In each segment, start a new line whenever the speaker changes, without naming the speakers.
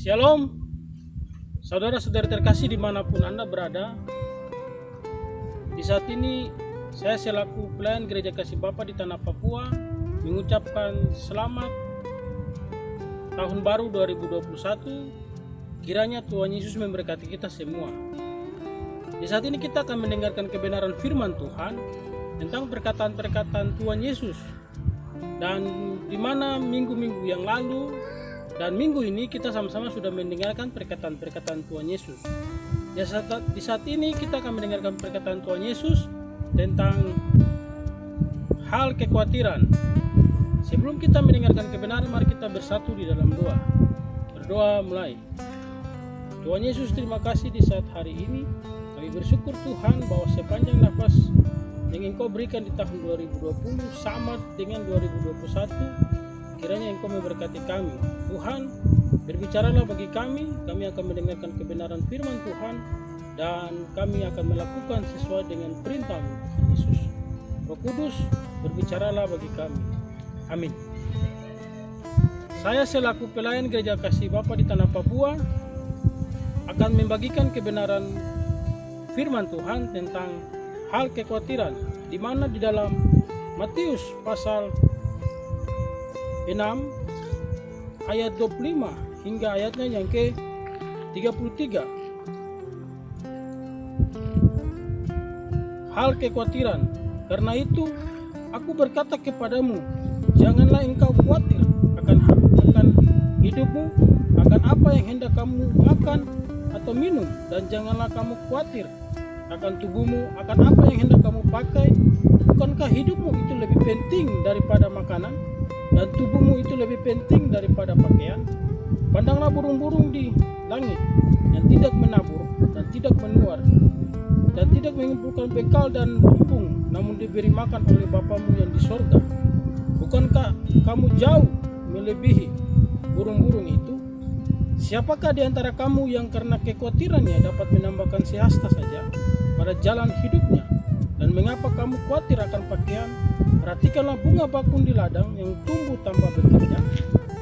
Shalom, saudara-saudara terkasih dimanapun Anda berada. Di saat ini saya selaku pelayan Gereja Kasih Bapa di Tanah Papua mengucapkan selamat Tahun Baru 2021. Kiranya Tuhan Yesus memberkati kita semua. Di saat ini kita akan mendengarkan kebenaran firman Tuhan tentang perkataan-perkataan Tuhan Yesus. Dan di mana minggu-minggu yang lalu dan minggu ini kita sama-sama sudah mendengarkan perkataan-perkataan Tuhan Yesus. Di saat ini kita akan mendengarkan perkataan Tuhan Yesus tentang hal kekhawatiran. Sebelum kita mendengarkan kebenaran, mari kita bersatu di dalam doa. Berdoa mulai. Tuhan Yesus, terima kasih di saat hari ini. Kami bersyukur Tuhan bahwa sepanjang nafas yang Engkau berikan di tahun 2020 sama dengan 2021. Kiranya Engkau memberkati kami. Tuhan, berbicaralah bagi kami. Kami akan mendengarkan kebenaran firman Tuhan dan kami akan melakukan sesuai dengan perintah Tuhan Yesus. Roh Kudus, berbicaralah bagi kami. Amin. Saya selaku pelayan Gereja Kasih Bapa di Tanah Papua akan membagikan kebenaran firman Tuhan tentang hal kekhawatiran, di mana di dalam Matius pasal 6 ayat 25 hingga ayatnya yang ke-33. Hal kekhawatiran. Karena itu aku berkata kepadamu, janganlah engkau khawatir akan hidupmu, akan apa yang hendak kamu makan atau minum, dan janganlah kamu khawatir akan tubuhmu, akan apa yang hendak kamu pakai. Bukankah hidupmu itu lebih penting daripada makanan, dan tubuhmu itu lebih penting daripada pakaian? Pandanglah burung-burung di langit yang tidak menabur dan tidak menuar dan tidak mengumpulkan bekal dan lumbung, namun diberi makan oleh Bapamu yang di sorga. Bukankah kamu jauh melebihi burung-burung itu? Siapakah di antara kamu yang karena kekhawatirannya dapat menambahkan sehasta saja pada jalan hidupnya? Dan mengapa kamu khawatir akan pakaian? Perhatikanlah bunga bakung di ladang yang tumbuh tanpa bekerja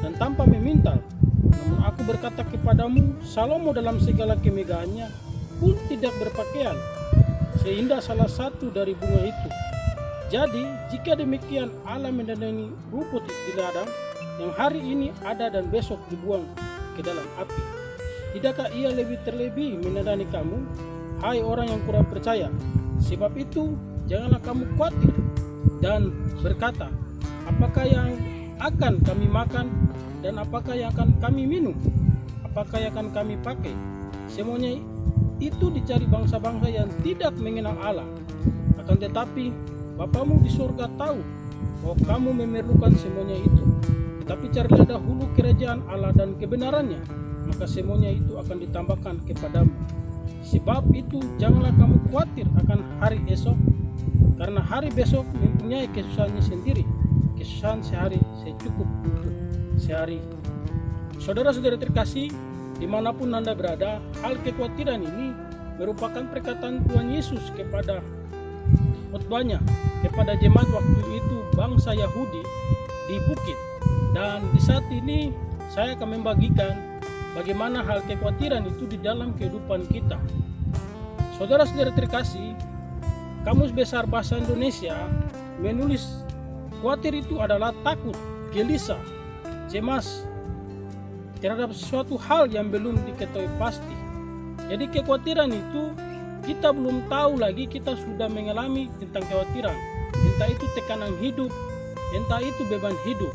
dan tanpa memintal. Namun aku berkata kepadamu, Salomo dalam segala kemegahannya pun tidak berpakaian seindah salah satu dari bunga itu. Jadi jika demikian Allah mendandani rumput di ladang yang hari ini ada dan besok dibuang ke dalam api, tidakkah ia terlebih mendandani kamu, hai orang yang kurang percaya? Sebab itu janganlah kamu khawatir dan berkata, apakah yang akan kami makan dan apakah yang akan kami minum, apakah yang akan kami pakai? Semuanya itu dicari bangsa-bangsa yang tidak mengenal Allah. Akan tetapi Bapamu di surga tahu bahwa kamu memerlukan semuanya itu. Tetapi carilah dahulu kerajaan Allah dan kebenarannya, maka semuanya itu akan ditambahkan kepadamu. Sebab itu janganlah kamu khawatir akan hari esok, karena hari besok mempunyai kesusahannya sendiri. Kesusahan sehari secukup untuk sehari. Saudara-saudara terkasih, dimanapun Anda berada, hal kekhawatiran ini merupakan perkataan Tuhan Yesus kepada khotbahnya kepada jemaat waktu itu bangsa Yahudi di bukit. Dan di saat ini saya akan membagikan bagaimana hal kekhawatiran itu di dalam kehidupan kita. Saudara-saudara terkasih, Kamus Besar Bahasa Indonesia menulis khawatir itu adalah takut, gelisah, cemas terhadap sesuatu hal yang belum diketahui pasti. Jadi kekhawatiran itu kita belum tahu lagi, kita sudah mengalami tentang kekhawatiran. Entah itu tekanan hidup, entah itu beban hidup.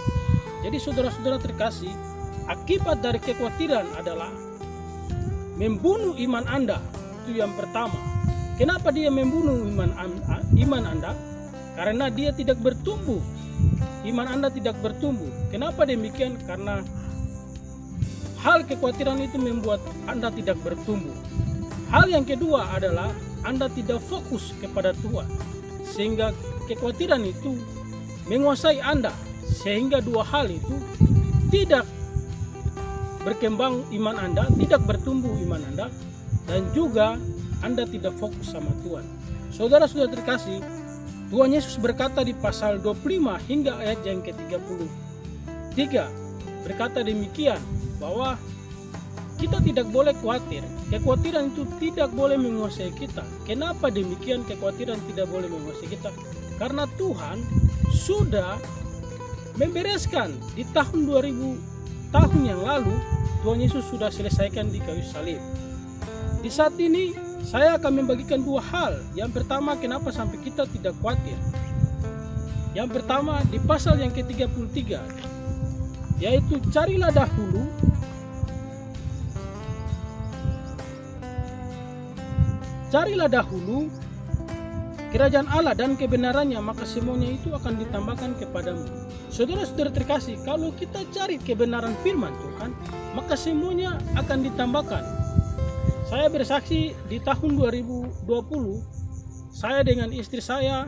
Jadi saudara-saudara terkasih, akibat dari kekhawatiran adalah membunuh iman Anda. Itu yang pertama. Kenapa dia membunuh iman Anda? Karena dia tidak bertumbuh. Iman Anda tidak bertumbuh. Kenapa demikian? Karena hal kekhawatiran itu membuat Anda tidak bertumbuh. Hal yang kedua adalah Anda tidak fokus kepada Tuhan, sehingga kekhawatiran itu menguasai Anda, sehingga dua hal itu tidak berkembang iman Anda, tidak bertumbuh iman Anda, dan juga Anda tidak fokus sama Tuhan. Saudara-saudara terkasih, Tuhan Yesus berkata di pasal 25 hingga ayat yang ke-33, berkata demikian, bahwa kita tidak boleh khawatir. Kekhawatiran itu tidak boleh menguasai kita. Kenapa demikian kekhawatiran tidak boleh menguasai kita? Karena Tuhan sudah membereskan di tahun 2000 tahun yang lalu. Tuhan Yesus sudah selesaikan di kayu salib. Di saat ini saya akan membagikan dua hal. Yang pertama, kenapa sampai kita tidak khawatir. Yang pertama di pasal yang ke-33, yaitu carilah dahulu kerajaan Allah dan kebenarannya, maka semuanya itu akan ditambahkan kepadamu. Saudara-saudara terkasih, kalau kita cari kebenaran firman Tuhan, maka semuanya akan ditambahkan. Saya bersaksi di tahun 2020, saya dengan istri saya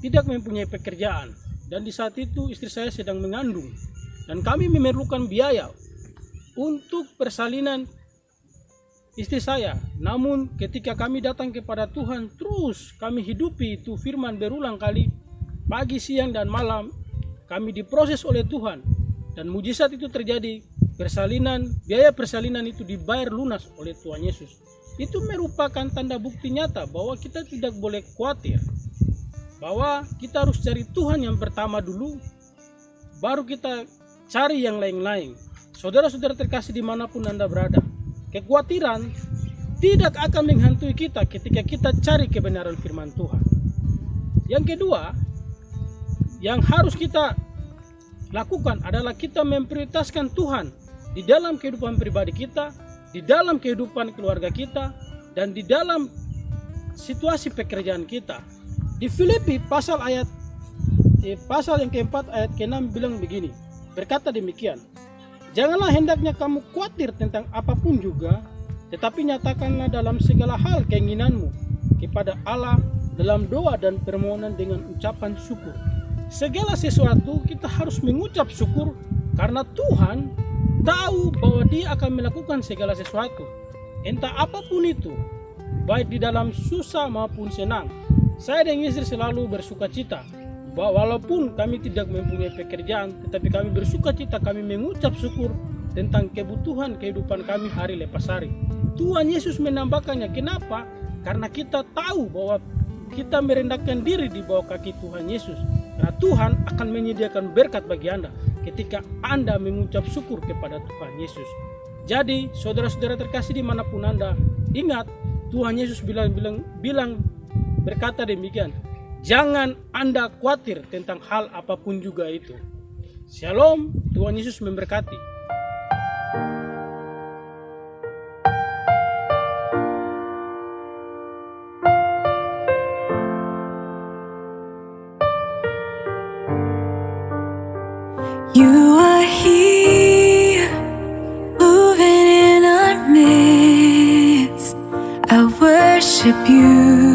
tidak mempunyai pekerjaan. Dan di saat itu istri saya sedang mengandung. Dan kami memerlukan biaya untuk persalinan istri saya. Namun ketika kami datang kepada Tuhan, terus kami hidupi itu firman berulang kali, pagi, siang, dan malam, kami diproses oleh Tuhan. Dan mujizat itu terjadi, biaya persalinan itu dibayar lunas oleh Tuhan Yesus. Itu merupakan tanda bukti nyata bahwa kita tidak boleh khawatir, bahwa kita harus cari Tuhan yang pertama dulu, baru kita cari yang lain-lain. Saudara-saudara terkasih dimanapun Anda berada, kekhawatiran tidak akan menghantui kita ketika kita cari kebenaran firman Tuhan. Yang kedua, yang harus kita lakukan adalah kita memprioritaskan Tuhan di dalam kehidupan pribadi kita, di dalam kehidupan keluarga kita, dan di dalam situasi pekerjaan kita. Di Filipi pasal yang keempat ayat ke-6 bilang begini, berkata demikian, janganlah hendaknya kamu khawatir tentang apapun juga, tetapi nyatakanlah dalam segala hal keinginanmu kepada Allah dalam doa dan permohonan dengan ucapan syukur. Segala sesuatu kita harus mengucap syukur karena Tuhan tahu bahwa Dia akan melakukan segala sesuatu, entah apapun itu, baik di dalam susah maupun senang. Saya dan istri selalu bersuka cita, bahwa walaupun kami tidak mempunyai pekerjaan, tetapi kami bersuka cita, kami mengucap syukur tentang kebutuhan kehidupan kami hari lepas hari. Tuhan Yesus menambahkannya. Kenapa? Karena kita tahu bahwa kita merendahkan diri di bawah kaki Tuhan Yesus. Karena Tuhan akan menyediakan berkat bagi Anda ketika Anda mengucap syukur kepada Tuhan Yesus. Jadi saudara-saudara terkasih dimanapun Anda, ingat Tuhan Yesus bilang berkata demikian, jangan Anda khawatir tentang hal apapun juga itu. Shalom, Tuhan Yesus memberkati.
You are here, moving in our midst. I worship you.